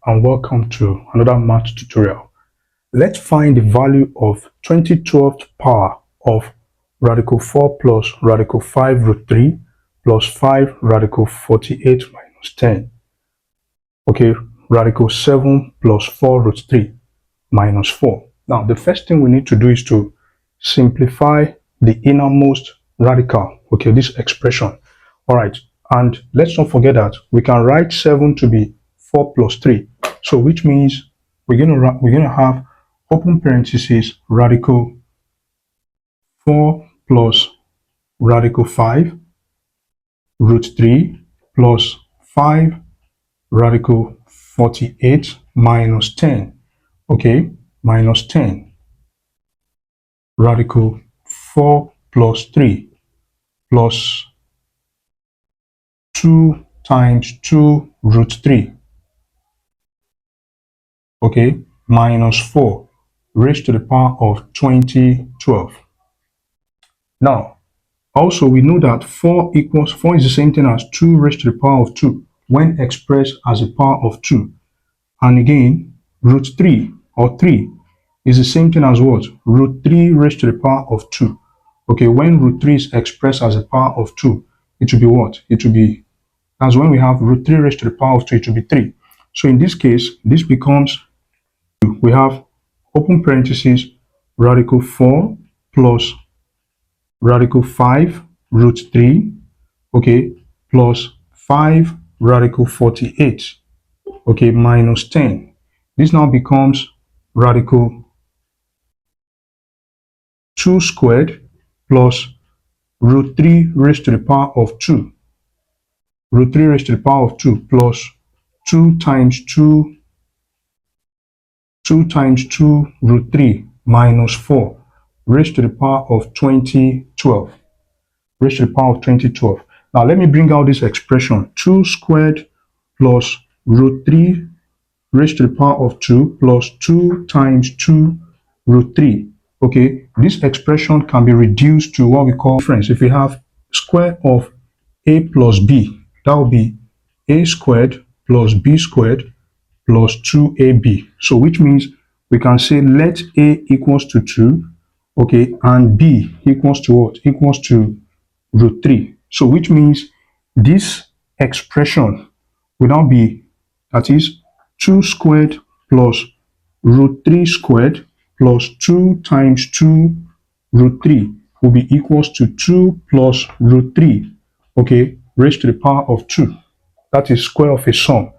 and welcome to another math tutorial. Let's find the value of 2012th power of radical 4 plus radical 5 root 3 plus 5 radical 48 minus 10. Okay, radical 7 plus 4 root 3 minus 4. Now, the first thing we need to do is to simplify the innermost radical, okay, this expression. All right, and let's not forget that we can write 7 to be 4 plus 3. So which means we're gonna have open parentheses radical 4 plus radical 5 root 3 plus 5 radical 48 minus 10. Okay, minus 10 radical 4 plus 3 plus 2 times 2 root 3. Okay, minus 4 raised to the power of 2012. Now, also we know that 4 is the same thing as 2 raised to the power of 2 when expressed as a power of 2. And again, root 3 or 3 is the same thing as what? Root 3 raised to the power of 2. Okay, when root 3 is expressed as a power of 2, it will be what? It will be, as when we have root 3 raised to the power of 2, it will be 3. So in this case, this becomes, we have open parentheses radical 4 plus radical 5 root 3, okay, plus 5 radical 48, okay, minus 10. This now becomes radical 2 squared plus root 3 raised to the power of 2. Root 3 raised to the power of 2 plus 2 times 2 root 3 minus 4 raised to the power of 2012. Raised to the power of 2012. Now let me bring out this expression. 2 squared plus root 3 raised to the power of 2 plus 2 times 2 root 3. Okay, this expression can be reduced to what we call difference. If we have square of a plus b, that will be a squared plus b squared plus 2ab. So which means we can say let a equals to 2, okay, and b equals to what? Equals to root 3. So which means this expression will now be, that is 2 squared plus root 3 squared plus 2 times 2 root 3 will be equals to 2 plus root 3, okay, raised to the power of 2. That is square of a sum.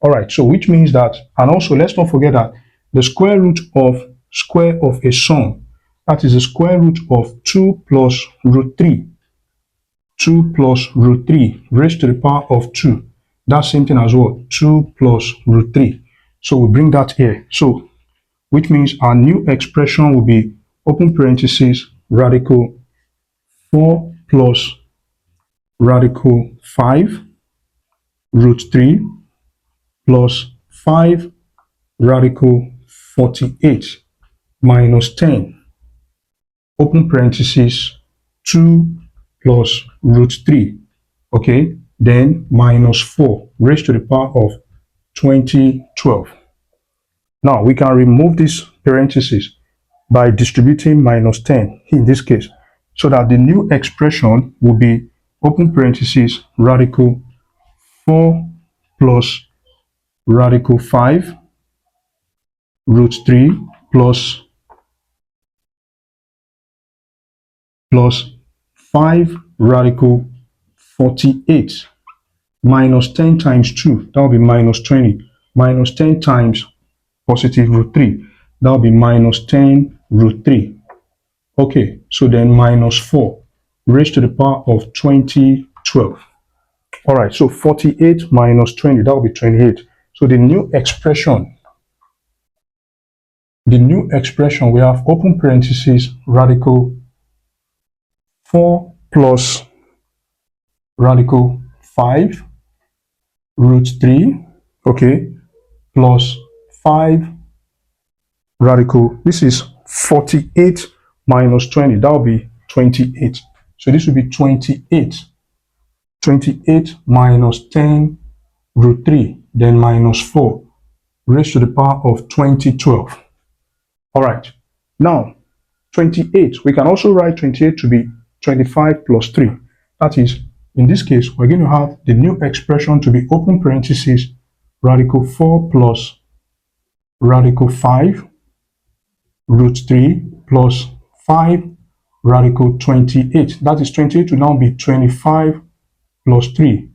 All right, so which means that, and also let's not forget that the square root of a sum, that is the square root of 2 plus root 3. 2 plus root 3 raised to the power of 2. That's same thing as what? 2 plus root 3. So we bring that here. So which means our new expression will be open parentheses radical 4 plus radical 5 root 3 plus 5 radical 48 minus 10 open parentheses 2 plus root 3, okay, then minus 4 raised to the power of 2012. Now we can remove this parenthesis by distributing minus 10 in this case, so that the new expression will be open parentheses radical 4 plus radical 5 root 3 plus 5 radical 48 minus 10 times 2, that will be minus 20, minus 10 times positive root 3, that will be minus 10 root 3. Okay, so then minus 4 raised to the power of 2012. All right, so 48 minus 20, that will be 28. So the new expression we have open parentheses radical 4 plus radical 5 root 3, okay, plus 5 radical, this is 48 minus 20, that will be 28. So this will be 28. 28 minus 10 root 3, then minus 4 raised to the power of 2012. All right. Now, 28, we can also write 28 to be 25 plus 3. That is, in this case, we're going to have the new expression to be open parentheses, radical 4 plus radical 5 root 3 plus 5 radical 28. That is 28 will now be 25 plus 3.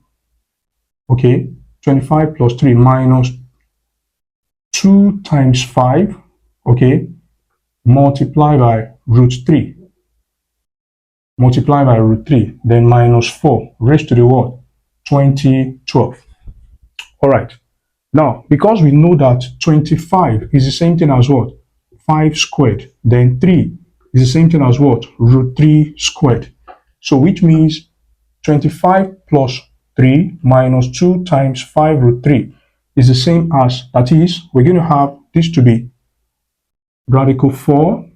Okay, 25 plus 3 minus 2 times 5, okay, multiply by root 3. Multiply by root 3, then minus 4 raised to the what? 2012. All right. Now, because we know that 25 is the same thing as what? 5 squared. Then 3 is the same thing as what? Root 3 squared. So which means 25 plus 3 minus 2 times 5 root 3 is the same as, that is, we're going to have this to be radical 4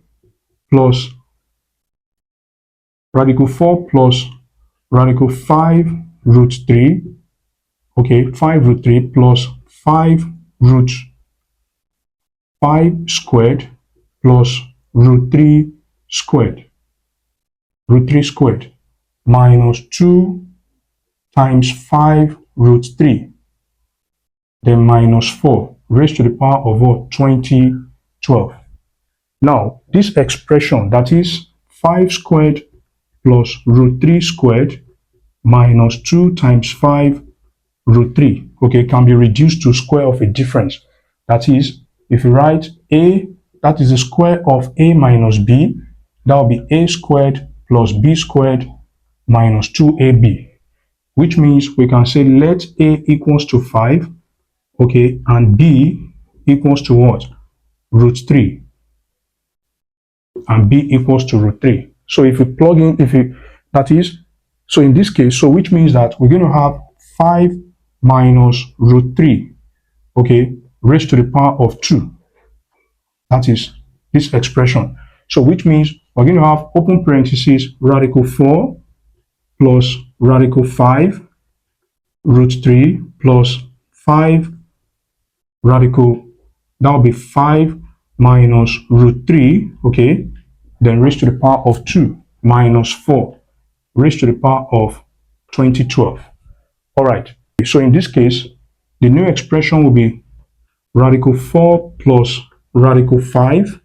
plus radical 5 root 3, okay, 5 root 3 plus 5 root 5 squared plus root 3 squared, minus 2 times 5 root 3, then minus 4 raised to the power of what? 2012. Now, this expression, that is 5 squared plus root 3 squared minus 2 times 5 root 3, okay, can be reduced to square of a difference. That is, if you write a, that is the square of a minus b, that will be a squared plus b squared minus 2ab, which means we can say let a equals to 5, okay, and b equals to what? Root 3, and b equals to root 3. So if you plug in, that is, so in this case, so which means that we're going to have 5 minus root 3, okay, raised to the power of 2. That is this expression. So which means we're going to have open parentheses radical 4 plus radical 5 root 3 plus 5 radical, that will be 5 minus root 3, okay, then raised to the power of 2 minus 4 raised to the power of 2012. All right. So in this case, the new expression will be radical 4 plus radical 5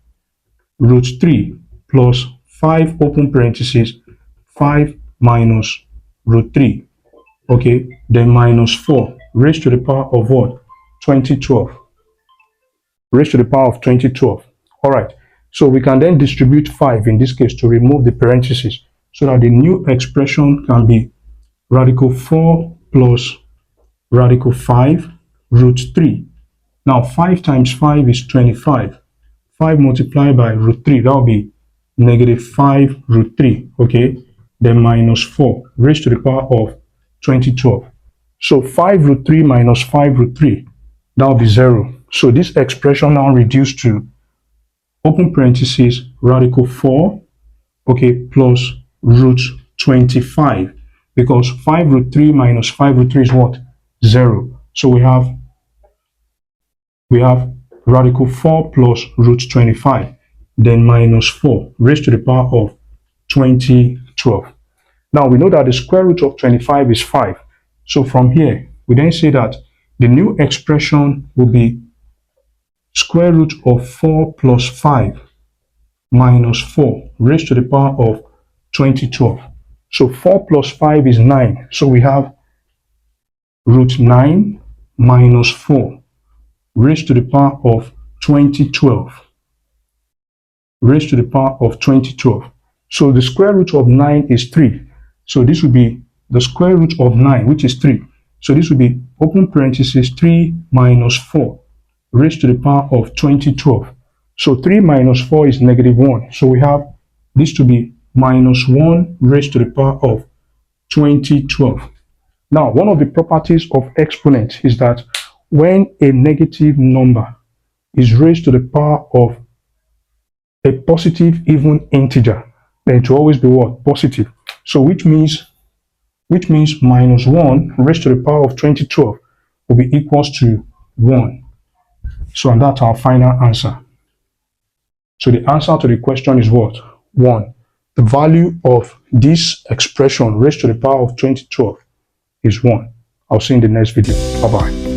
root 3 plus 5 open parentheses 5 minus root 3, okay, then minus 4 raised to the power of what? 2012. Raised to the power of 2012. All right. So we can then distribute 5 in this case to remove the parentheses so that the new expression can be radical 4 plus radical 5 root 3. Now 5 times 5 is 25. 5 multiplied by root 3, that will be negative 5 root 3, okay, then minus 4 raised to the power of 2012. So 5 root 3 minus 5 root 3, that will be 0. So this expression now reduced to open parentheses radical 4, okay, plus root 25, because 5 root 3 minus 5 root 3 is what? 0. So we have radical 4 plus root 25, then minus 4 raised to the power of 2012. Now we know that the square root of 25 is 5. So from here, we then say that the new expression will be square root of 4 plus 5 minus 4 raised to the power of 2012. So 4 plus 5 is 9. So we have root 9 minus 4 raised to the power of 2012. Raised to the power of 2012. So the square root of 9 is 3. So this will be the square root of 9, which is 3. So this will be open parentheses 3 minus 4 raised to the power of 2012. So 3 minus 4 is negative 1. So we have this to be minus 1 raised to the power of 2012. Now, one of the properties of exponent is that when a negative number is raised to the power of a positive even integer, then it will always be what? Positive. So which means minus 1 raised to the power of 2012 will be equals to 1. So, and that's our final answer. So the answer to the question is what? 1. The value of this expression raised to the power of 2012 is 1. I'll see you in the next video. Bye-bye.